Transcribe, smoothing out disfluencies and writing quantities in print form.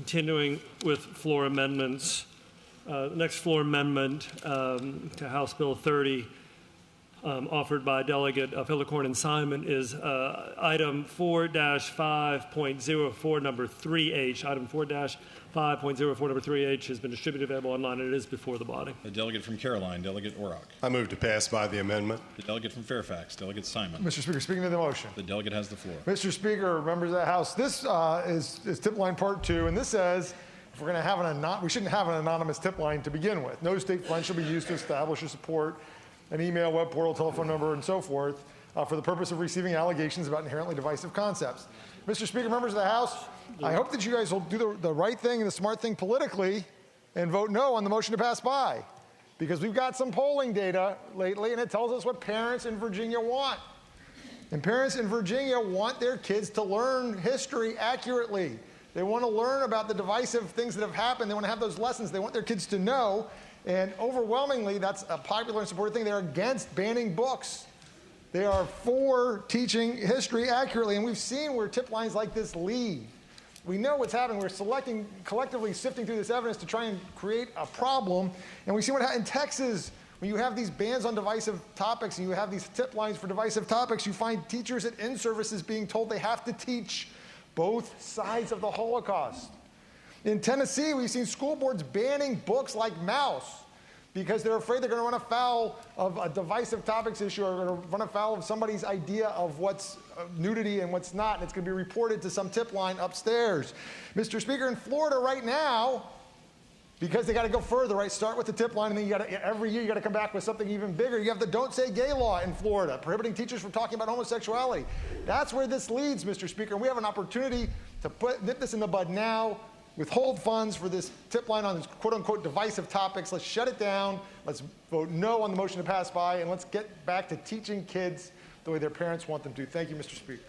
Continuing with floor amendments, the next floor amendment to House Bill 30, offered by Delegate Fillicorn and Simon, is item 4-5.04, number 3H. Item 4-5.04, number 3H has been distributed, available online, and it is before the body. The delegate from Caroline, Delegate Orrock. I move to pass by the amendment. The delegate from Fairfax, Delegate Simon. Mr. Speaker, speaking to the motion. The delegate has the floor. Mr. Speaker, members of the House, this is tip line part 2, and this says if we're going to have we shouldn't have an anonymous tip line to begin with. No state fund shall be used to establish or support an email, web portal, telephone number, and so forth for the purpose of receiving allegations about inherently divisive concepts. Mr. Speaker, members of the House, I hope that you guys will do the right thing and the smart thing politically and vote no on the motion to pass by, because we've got some polling data lately, and it tells us what parents in Virginia want. And parents in Virginia want their kids to learn history accurately. They want to learn about the divisive things that have happened. They want to have those lessons. They want their kids to know. And overwhelmingly, that's a popular and supported thing. They're against banning books. They are for teaching history accurately. And we've seen where tip lines like this lead. We know what's happening. We're collectively sifting through this evidence to try and create a problem. And we see what happened in Texas. When you have these bans on divisive topics and you have these tip lines for divisive topics, you find teachers at in-services being told they have to teach both sides of the Holocaust. In Tennessee, we've seen school boards banning books like Mouse because they're afraid they're going to run afoul of a divisive topics issue or going to run afoul of somebody's idea of what's nudity and what's not, and it's going to be reported to some tip line upstairs. Mr. Speaker, in Florida right now, because they got to go further, right? Start with the tip line, and then every year you got to come back with something even bigger. You have the Don't Say Gay law in Florida, prohibiting teachers from talking about homosexuality. That's where this leads, Mr. Speaker. And we have an opportunity to nip this in the bud now, withhold funds for this tip line on these quote-unquote divisive topics. Let's shut it down. Let's vote no on the motion to pass by, and let's get back to teaching kids the way their parents want them to. Thank you, Mr. Speaker.